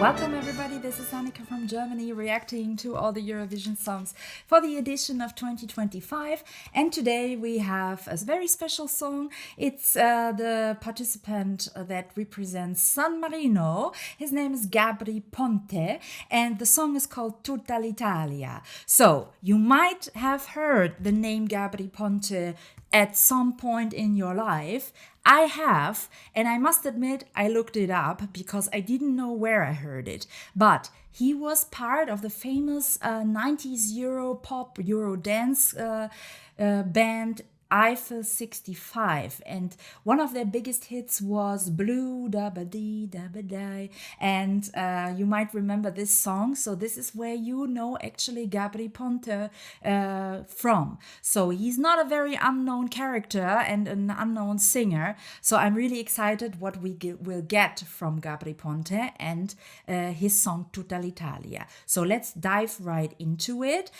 Welcome everybody, this is Annika from Germany reacting to all the Eurovision songs for the edition of 2025, and today we have a very special song. It's the participant that represents San Marino. His name is Gabry Ponte and the song is called Tutta l'Italia. So you might have heard the name Gabry Ponte at some point in your life. I have, and I must admit, I looked it up because I didn't know where I heard it. But he was part of the famous 90s Euro pop, Euro dance band Eiffel 65, and one of their biggest hits was Blue Dabba Dee Dabba Die, and you might remember this song. So this is where you know actually Gabry Ponte from. So he's not a very unknown character and an unknown singer. So I'm really excited what we will get from Gabry Ponte and his song Tutta l'Italia. So let's dive right into it.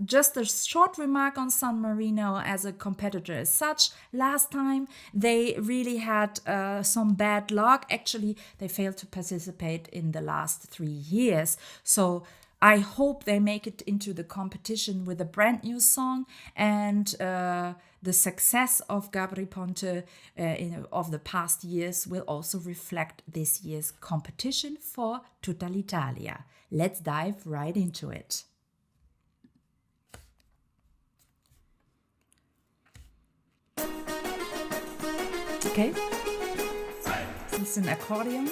Just a short remark on San Marino as a competitor as such. Last time they really had some bad luck. Actually, they failed to participate in the last 3 years. So I hope they make it into the competition with a brand new song, and the success of Gabry Ponte of the past years will also reflect this year's competition for Tutta l'Italia. Let's dive right into it. Okay, this is an accordion.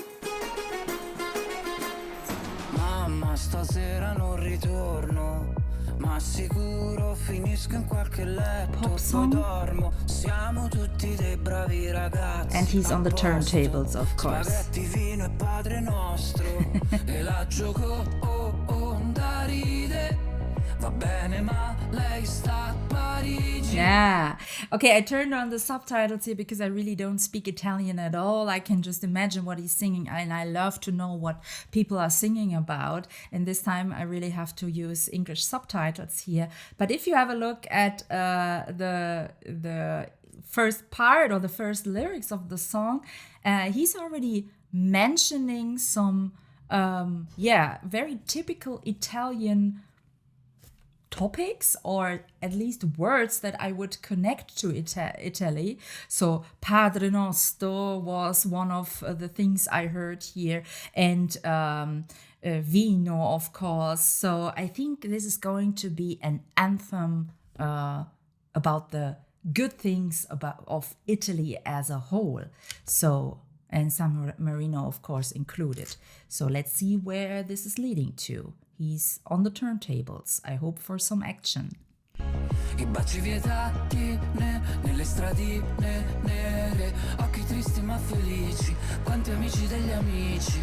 Mamma, stasera non ritorno, ma sicuro finisco in qualche letto. Pop Poi song. dormo, siamo tutti dei bravi ragazzi. And he's on the a posto. turntables, of course. Spaghetti, vino e Padre Nostro. E la gioco, da ride. Va bene, ma lei sta a Parigi. Yeah. Okay, I turned on the subtitles here because I really don't speak Italian at all. I can just imagine what he's singing, and I love to know what people are singing about. And this time I really have to use English subtitles here. But if you have a look at the first part or the first lyrics of the song, he's already mentioning some very typical Italian topics, or at least words that I would connect to Italy. So Padre Nostro was one of the things I heard here, and vino, of course. So I think this is going to be an anthem about the good things of Italy as a whole. So, and San Marino, of course, included. So let's see where this is leading to. He's on the turntables. I hope for some action. I baci vietati nelle stradine nere, occhi tristi ma felici, quanti amici degli amici.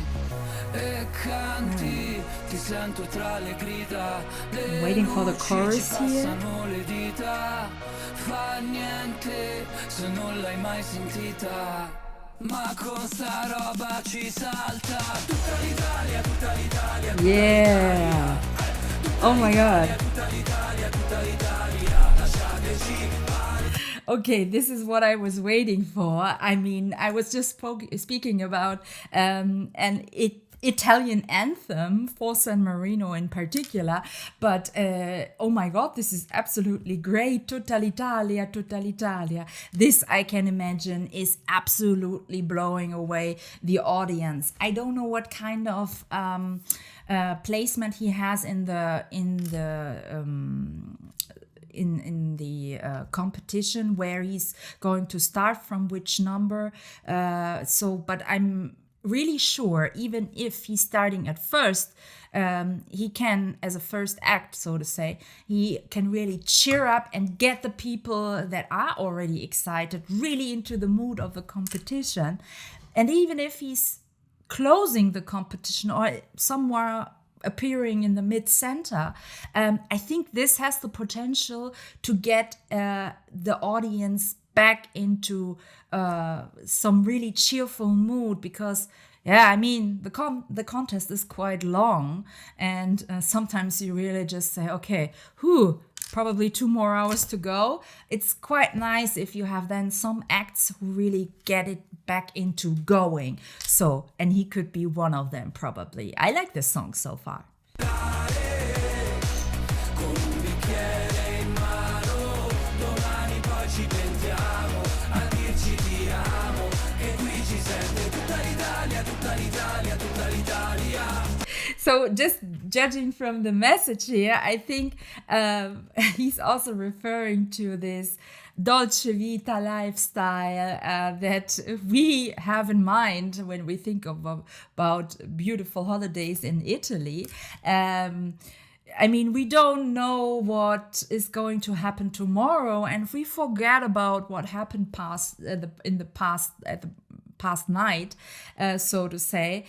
E canti, ti sento tra le grida. I'm waiting for the chorus here. Passano le dita, fa niente se non l'hai mai sentita. Ma con sta roba ci salta tutta l'Italia, tutta l'Italia. Yeah. Oh my God. Tutta l'Italia, lasciateci. Okay, this is what I was waiting for. I mean, I was just speaking about an Italian anthem for San Marino in particular, but oh my God, this is absolutely great. Tutta l'Italia, tutta l'Italia. This, I can imagine, is absolutely blowing away the audience. I don't know what kind of placement he has in the competition, where he's going to start from, which number. But I'm really sure, even if he's starting at first, he can, as a first act, so to say, he can really cheer up and get the people that are already excited really into the mood of the competition. And even if he's closing the competition or somewhere appearing in the mid-center, I think this has the potential to get the audience back into some really cheerful mood, because I mean, the contest is quite long, and sometimes you really just say, okay, probably 2 more hours to go. It's quite nice if you have then some acts who really get it back into going. So, and he could be one of them probably. I like this song so far. So just judging from the message here, I think he's also referring to this dolce vita lifestyle that we have in mind when we think about beautiful holidays in Italy. I mean, we don't know what is going to happen tomorrow, and if we forget about what happened in the past night, so to say,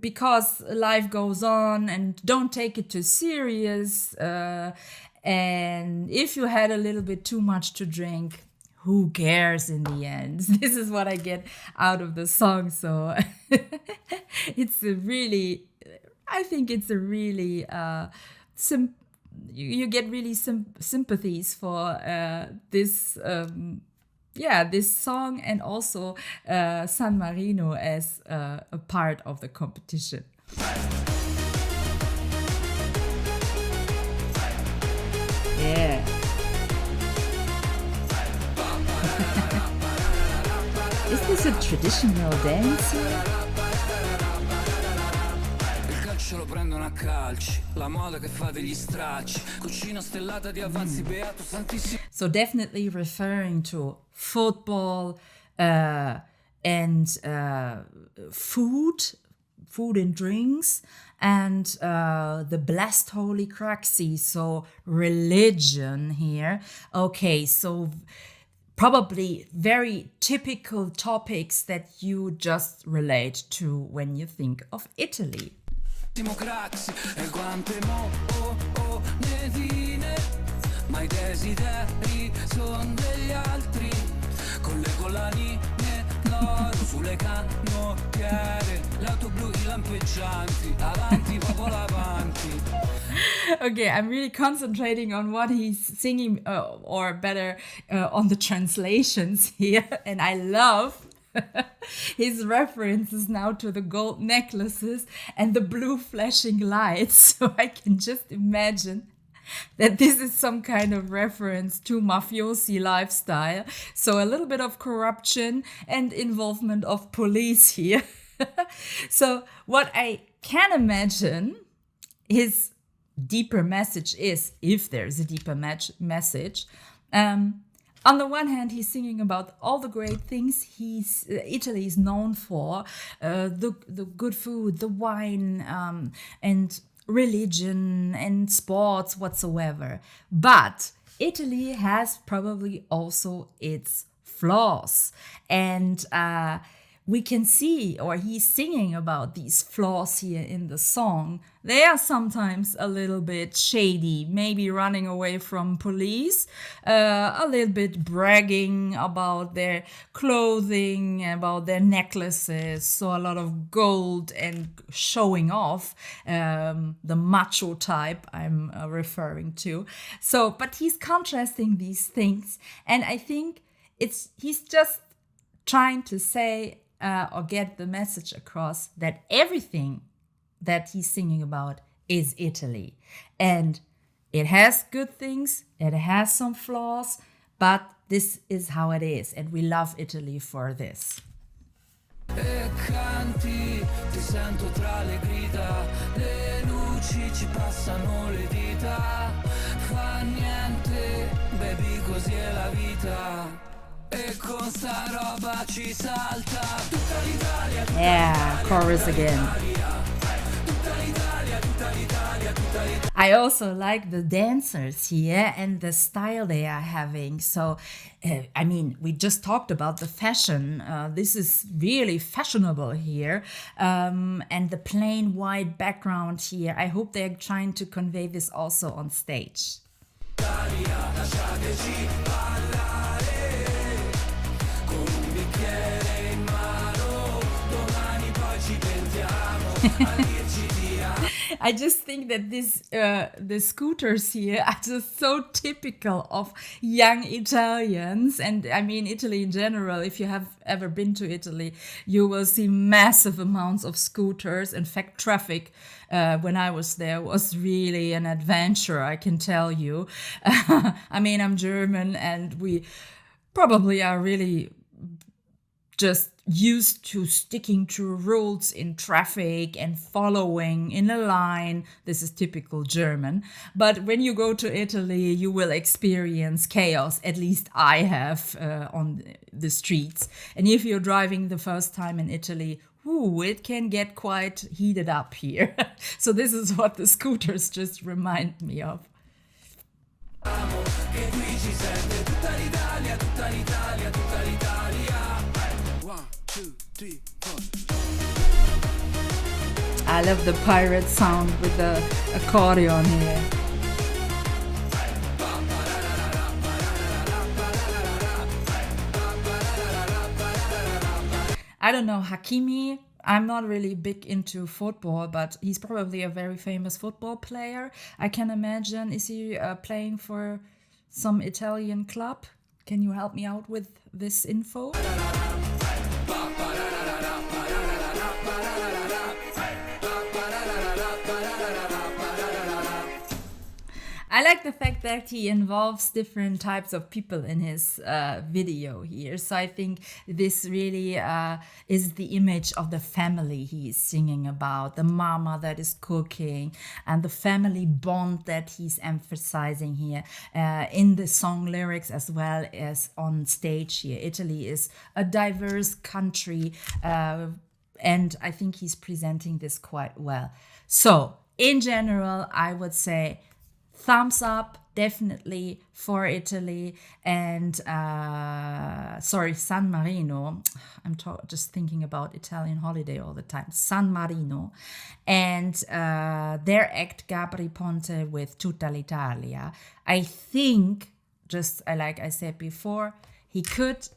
because life goes on, and don't take it too serious. And if you had a little bit too much to drink, who cares in the end? This is what I get out of the song. So it's a really, I think it's a really you get really sympathies for this. This song, and also San Marino as a part of the competition. Yeah. Is this a traditional dance? Lo prendono a calci, la moda che fa degli stracci, cucina stellata di avanzi, beato santissimo. So definitely referring to football and food and drinks, and the blessed holy craxi, so religion here. Okay, so probably very typical topics that you just relate to when you think of Italy. E quante monetine, ma i desideri son degli altri, con le collanine d'oro sulle canottiere, l'auto blu, i lampeggianti, avanti popolo avanti. Okay, I'm really concentrating on what he's singing, or better, on the translations here, and I love his references now to the gold necklaces and the blue flashing lights. So I can just imagine that this is some kind of reference to mafiosi lifestyle. So a little bit of corruption and involvement of police here. So what I can imagine his deeper message is, if there's a deeper message, on the one hand, he's singing about all the great things Italy is known for, the good food, the wine, and religion and sports whatsoever. But Italy has probably also its flaws. And we can see, or he's singing about these flaws here in the song. They are sometimes a little bit shady, maybe running away from police, a little bit bragging about their clothing, about their necklaces, so a lot of gold and showing off, the macho type I'm referring to. So, but he's contrasting these things, and I think he's just trying to say, or get the message across, that everything that he's singing about is Italy. And it has good things, it has some flaws, but this is how it is. And we love Italy for this. E canti, ti sento tra le grida, le luci ci passano le dita, fa niente, baby, così è la vita. E con sta roba ci salta tutta l'Italia. Yeah, chorus again. I also like the dancers here and the style they are having. So, I mean, we just talked about the fashion. This is really fashionable here. And the plain white background here. I hope they're trying to convey this also on stage. I just think that the scooters here are just so typical of young Italians, and I mean Italy in general. If you have ever been to Italy, you will see massive amounts of scooters. In fact, traffic when I was there was really an adventure, I can tell you. I mean, I'm German, and we probably are really just used to sticking to rules in traffic and following in a line. This is typical German. But when you go to Italy, you will experience chaos. At least I have on the streets. And if you're driving the first time in Italy, it can get quite heated up here. So this is what the scooters just remind me of. Che qui ci sente tutta l'Italia, tutta l'Italia, tutta l'Italia. 1, 2, 3, 4. I love the pirate sound with the accordion here. I don't know, Hakimi. I'm not really big into football, but he's probably a very famous football player. I can imagine. Is he playing for some Italian club? Can you help me out with this info? I like the fact that he involves different types of people in his video here. So I think this really is the image of the family he is singing about, the mama that is cooking, and the family bond that he's emphasizing here in the song lyrics as well as on stage here. Italy is a diverse country, and I think he's presenting this quite well. So in general, I would say thumbs up, definitely, for Italy. And San Marino. I'm just thinking about Italian holiday all the time. San Marino. And their act Gabry Ponte with Tutta l'Italia. I think, just like I said before, he could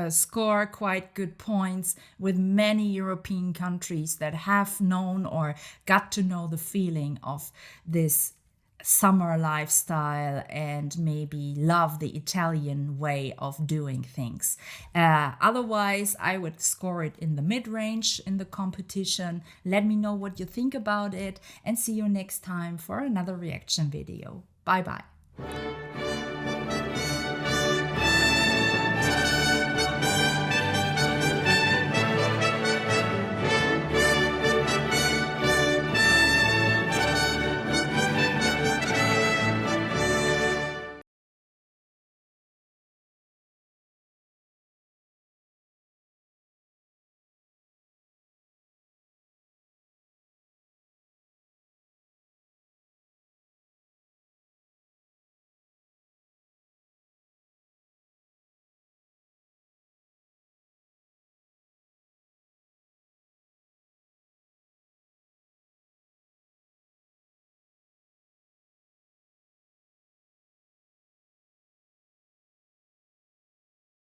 score quite good points with many European countries that have known or got to know the feeling of this summer lifestyle and maybe love the Italian way of doing things. Otherwise, I would score it in the mid-range in the competition. Let me know what you think about it, and see you next time for another reaction video. Bye bye.